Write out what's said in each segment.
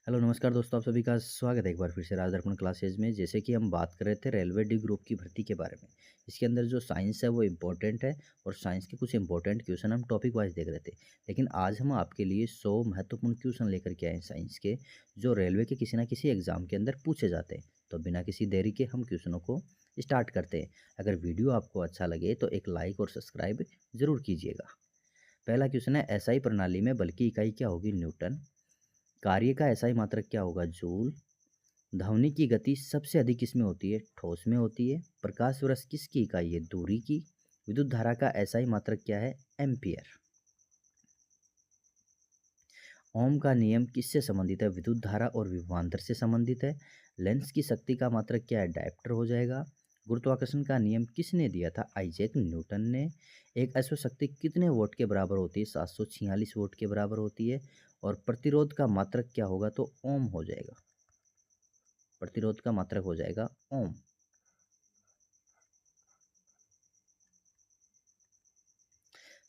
Hello नमस्कार दोस्तों, आप सभी का स्वागत है एक बार फिर से राज दर्पण क्लासेज में। जैसे कि हम बात कर रहे थे रेलवे डी ग्रुप की भर्ती के बारे में। इसके अंदर जो साइंस है वो इम्पोर्टेंट है और साइंस के कुछ इंपॉर्टेंट क्वेश्चन हम टॉपिक वाइज देख रहे थे। लेकिन आज हम आपके लिए 100 महत्वपूर्ण क्वेश्चन लेकर के आए हैं साइंस के, जो रेलवे के किसी ना किसी एग्जाम के अंदर पूछे जाते हैं। तो बिना किसी देरी के हम क्वेश्चनों को स्टार्ट करते हैं। अगर वीडियो आपको अच्छा लगे तो एक लाइक और सब्सक्राइब जरूर कीजिएगा। पहला क्वेश्चन है, एसआई प्रणाली में बल की इकाई क्या होगी? न्यूटन। कार्य का एसआई मात्रक क्या होगा? जूल। ध्वनि की गति सबसे अधिक किसमें होती है? ठोस में होती है। प्रकाश वर्ष किसकी इकाई है? दूरी की। विद्युत धारा का एसआई मात्रक क्या है? एम्पियर। ओम का नियम किससे संबंधित है? विद्युत धारा और विभवांतर से संबंधित है। लेंस की शक्ति का मात्रक क्या है? डायप्टर हो जाएगा। गुरुत्वाकर्षण का नियम किसने दिया था? आइजैक न्यूटन ने। एक अश्व शक्ति कितने वोट के बराबर होती है? 746 वोट के बराबर होती है। और प्रतिरोध का मात्रक क्या होगा? तो ओम हो जाएगा। प्रतिरोध का मात्रक हो जाएगा ओम।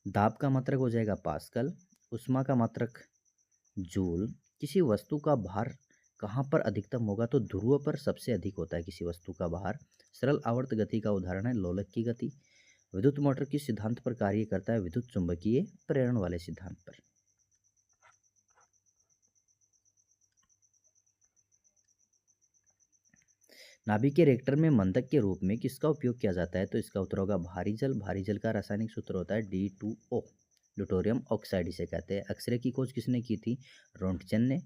दाब का मात्रक हो जाएगा पास्कल। उष्मा का मात्रक जूल। किसी वस्तु का भार कहाँ पर अधिकतम होगा? तो ध्रुव पर सबसे अधिक होता है किसी वस्तु का भार। सरल आवर्त गति का उदाहरण है लोलक की गति। विद्युत मोटर किस सिद्धांत पर कार्य करता है? विद्युत चुंबकीय प्रेरण वाले सिद्धांत पर। नाभिक के रिएक्टर में मंदक के रूप में किसका उपयोग किया जाता है? तो इसका उत्तर होगा भारी जल। भारी जल का रासायनिक सूत्र होता है D2O। ल्यूटोरियम ऑक्साइड इसे कहते हैं। एक्सरे की खोज किसने की थी? रोंटगेन ने।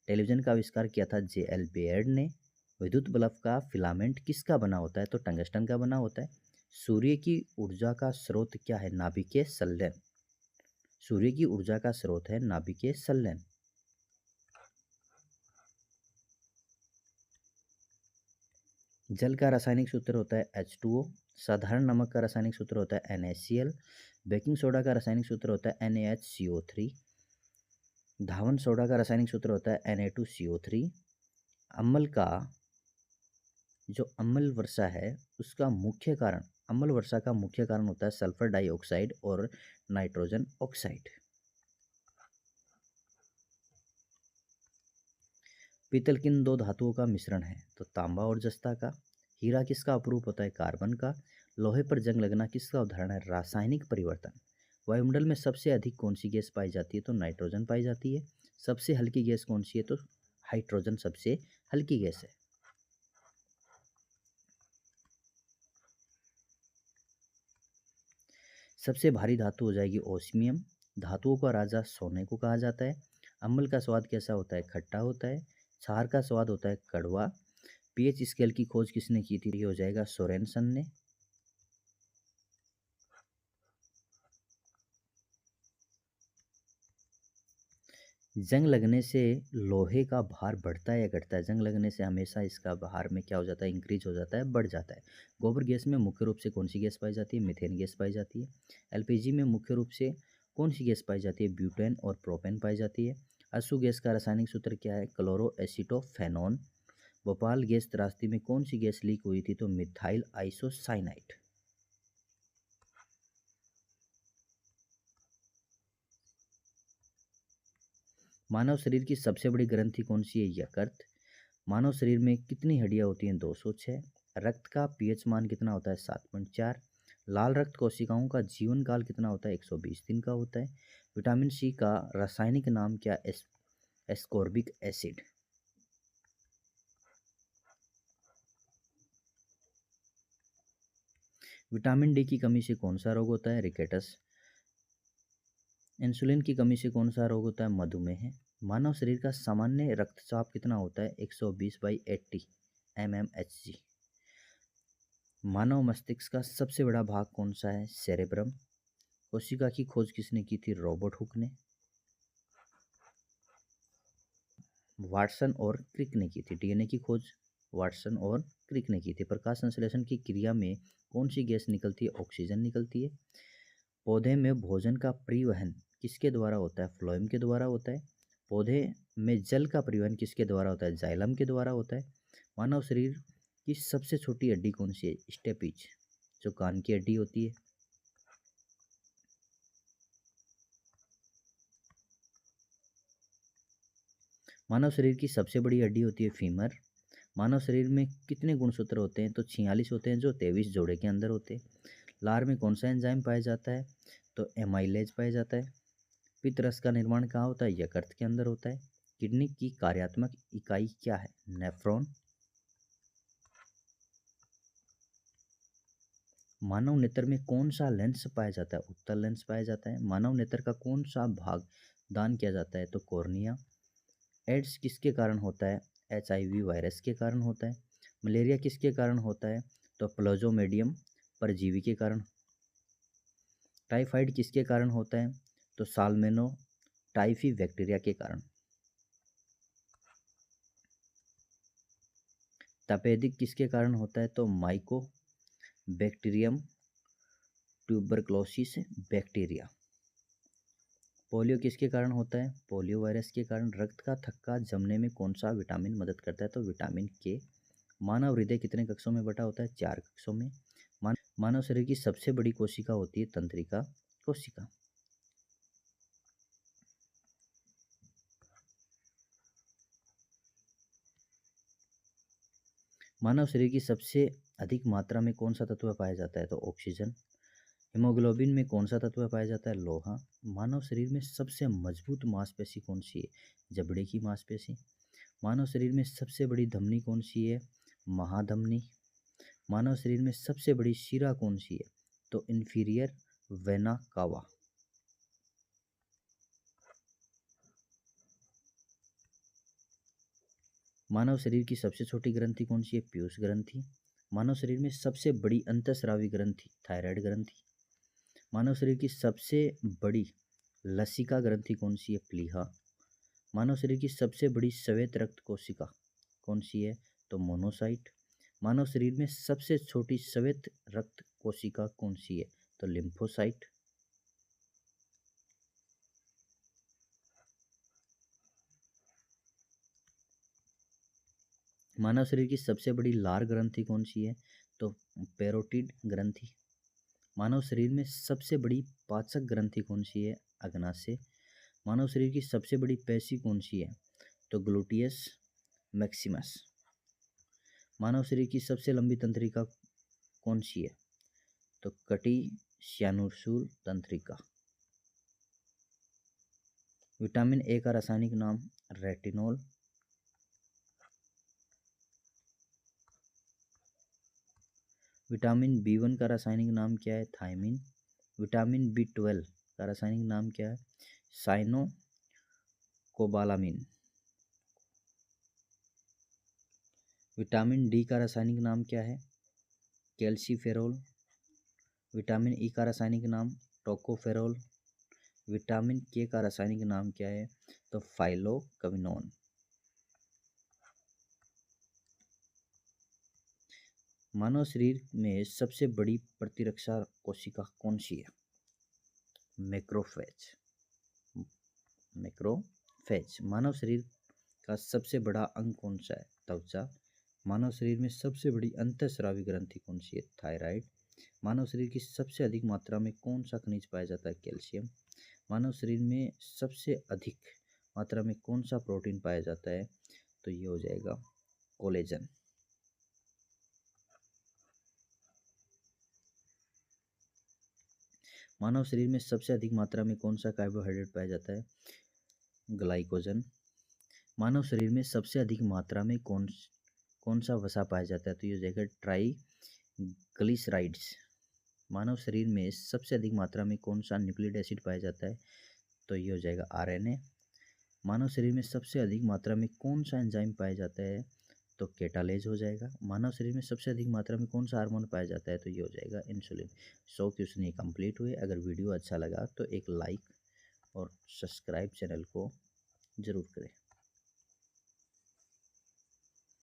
टेलीविजन का आविष्कार किया था J.L. बेयर्ड ने। विद्युत बल्ब का फिलामेंट किसका बना होता है? तो टंगस्टन का बना होता है। सूर्य की ऊर्जा का स्रोत क्या है? नाभिकीय संलयन। सूर्य की ऊर्जा का स्रोत है नाभिकीय संलयन। जल का रासायनिक सूत्र होता है H2O। साधारण नमक का रासायनिक सूत्र होता है NaCl। बेकिंग सोडा का रासायनिक सूत्र होता है NaHCO3। धावन सोडा का रासायनिक सूत्र होता है Na2CO3। अम्ल का जो अम्ल वर्षा है उसका मुख्य कारण, अम्ल वर्षा का मुख्य कारण होता है सल्फर डाइऑक्साइड और नाइट्रोजन ऑक्साइड। पीतल किन दो धातुओं का मिश्रण है? तो तांबा और जस्ता का। हीरा किसका अपरूप होता है? कार्बन का। लोहे पर जंग लगना किसका उदाहरण है? रासायनिक परिवर्तन। वायुमंडल में सबसे अधिक कौन सी गैस पाई जाती है? तो नाइट्रोजन पाई जाती है। सबसे हल्की गैस कौन सी है? तो हाइड्रोजन सबसे हल्की गैस है। सबसे भारी धातु हो जाएगी ओस्मियम। धातुओं का राजा सोने को कहा जाता है। अम्ल का स्वाद कैसा होता है? खट्टा होता है। क्षार का स्वाद होता है कड़वा। पीएच स्केल की खोज किसने की थी? ये हो जाएगा सोरेनसन ने। जंग लगने से लोहे का भार बढ़ता है या घटता है? जंग लगने से हमेशा इसका भार में क्या हो जाता है? इंक्रीज हो जाता है, बढ़ जाता है। गोबर गैस में मुख्य रूप से कौन सी गैस पाई जाती है? मीथेन गैस पाई जाती है। एलपीजी में मुख्य रूप से कौन सी गैस पाई जाती है? ब्यूटेन और प्रोपेन पाई जाती है। असु गैस का रासायनिक सूत्र क्या है? क्लोरो एसिटोफेनॉन। भोपाल गैस त्रासदी में कौन सी गैस लीक हुई थी? तो मिथाइल आइसोसाइनाइड। मानव शरीर की सबसे बड़ी ग्रंथि कौन सी है? यकृत। मानव शरीर में कितनी हड्डियां होती हैं? 206। रक्त का पीएच मान कितना होता है? 7.4। लाल रक्त कोशिकाओं का जीवन काल कितना होता है? 120 दिन का होता है। विटामिन सी का रासायनिक नाम क्या? Ascorbic acid. विटामिन डी की कमी से कौन सा रोग होता है? रिकेटस। इंसुलिन की कमी से कौन सा रोग होता है? मधुमेह। मानव शरीर का सामान्य रक्तचाप कितना होता है? 120/80 mmHg। मानव मस्तिष्क का सबसे बड़ा भाग कौन सा है? सेरेब्रम। कोशिका की खोज किसने की थी? रॉबर्ट हुक ने। वाटसन और क्रिक ने की थी। डीएनए की खोज वाटसन और क्रिक ने की थी। प्रकाश संश्लेषण की क्रिया में कौन सी गैस निकलती है? ऑक्सीजन निकलती है। पौधे में भोजन का परिवहन किसके द्वारा होता है? फ्लोएम के द्वारा होता है। पौधे में जल का परिवहन किसके द्वारा होता है? जाइलम के द्वारा होता है। मानव शरीर की सबसे छोटी हड्डी कौन सी है? स्टेपिज, जो कान की हड्डी होती है। मानव शरीर की सबसे बड़ी हड्डी होती है फीमर। मानव शरीर में कितने गुणसूत्र होते हैं? तो 46 होते हैं, जो 23 जोड़े के अंदर होते हैं। लार में कौन सा एंजाइम पाया जाता है? तो एमाइलेज पाया जाता है। पित्त रस का निर्माण कहाँ होता है? यकृत के अंदर होता है। किडनी की कार्यात्मक इकाई क्या है? नेफ्रॉन। मानव नेत्र में कौन सा लेंस पाया जाता है? उत्तल लेंस पाया जाता है। मानव नेत्र का कौन सा भाग दान किया जाता है? तो कॉर्निया। एड्स किसके कारण होता है? HIV वायरस के कारण होता है। मलेरिया किसके कारण होता है? तो प्लाज्मोडियम परजीवी के कारण। टाइफाइड किसके कारण होता है? तो साल्मोनेला टाइफी बैक्टीरिया के कारण। तपेदिक किसके कारण होता है? तो mycobacterium tuberculosis bacteria. Polio किसके कारण होता है? पोलियो वायरस के कारण। रक्त का थक्का जमने में कौन सा विटामिन मदद करता है? तो विटामिन के। मानव हृदय कितने कक्षों में बटा होता है? 4 कक्षों में। मानव शरीर की सबसे बड़ी कोशिका होती है तंत्रिका कोशिका। मानव शरीर की सबसे अधिक मात्रा में कौन सा तत्व पाया जाता है? तो ऑक्सीजन। हीमोग्लोबिन में कौन सा तत्व पाया जाता है? लोहा। मानव शरीर में सबसे मजबूत मांसपेशी कौन सी है? जबड़े की मांसपेशी। मानव शरीर में सबसे बड़ी धमनी कौन सी है? महाधमनी। मानव शरीर में सबसे बड़ी शिरा कौन सी है? तो इंफीरियर वेना कावा। मानव शरीर की सबसे छोटी ग्रंथि कौन सी है? पीयूष ग्रंथि। मानव शरीर में सबसे बड़ी अंतःस्रावी ग्रंथि थायराइड ग्रंथि। मानव शरीर की सबसे बड़ी लसिका ग्रंथि कौन सी है? प्लीहा। मानव शरीर की सबसे बड़ी श्वेत रक्त कोशिका कौन सी है? तो मोनोसाइट। मानव शरीर में सबसे छोटी श्वेत रक्त कोशिका कौन सी है? तो लिम्फोसाइट। मानव शरीर की सबसे बड़ी लार ग्रंथि कौन सी है? तो पैरोटिड ग्रंथि। मानव शरीर में सबसे बड़ी पाचक ग्रंथि कौन सी है? अग्नाशय। मानव शरीर की सबसे बड़ी पेशी कौन सी है? तो ग्लूटियस मैक्सिमस। मानव शरीर की सबसे लंबी तंत्रिका कौन सी है? तो कटी श्यानुशूल तंत्रिका। विटामिन ए का रासायनिक नाम? रेटिनॉल। विटामिन B1 का रासायनिक नाम क्या है? थायमिन। विटामिन B12 का रासायनिक नाम क्या है? साइनोकोबालामिन। विटामिन डी का रासायनिक नाम क्या है? कैल्सीफेरोल। विटामिन ई का रासायनिक नाम? टोकोफेरोल। विटामिन के का रासायनिक नाम क्या है? तो फाइलोक्विनोन। मानव शरीर में सबसे बड़ी प्रतिरक्षा कोशिका कौन सी है? मैक्रोफेज। मैक्रोफेज। मानव शरीर का सबसे बड़ा अंग कौन सा है? त्वचा। मानव शरीर में सबसे बड़ी अंतःस्रावी ग्रंथि कौन सी है? थायराइड। मानव शरीर की सबसे अधिक मात्रा में कौन सा खनिज पाया जाता है? कैल्शियम। मानव शरीर में सबसे अधिक मात्रा में कौन सा प्रोटीन पाया जाता है? तो ये हो जाएगा कोलेजन। मानव शरीर में सबसे अधिक मात्रा में कौन सा कार्बोहाइड्रेट पाया जाता है? ग्लाइकोजन। मानव शरीर में सबसे अधिक मात्रा में कौन सा वसा पाया जाता है? तो ये हो जाएगा ट्राइग्लिसराइड्स। मानव शरीर में सबसे अधिक मात्रा में कौन सा न्यूक्लिक एसिड पाया जाता है? तो ये हो जाएगा RNA। मानव शरीर में सबसे अधिक मात्रा में कौन सा एंजाइम पाया जाता है? तो केटालेज हो जाएगा। मानव शरीर में सबसे अधिक मात्रा में कौन सा हार्मोन पाया जाता है? तो ये हो जाएगा इंसुलिन। 100 क्वेश्चन ये कंप्लीट हुए। अगर वीडियो अच्छा लगा तो एक लाइक और सब्सक्राइब चैनल को ज़रूर करें।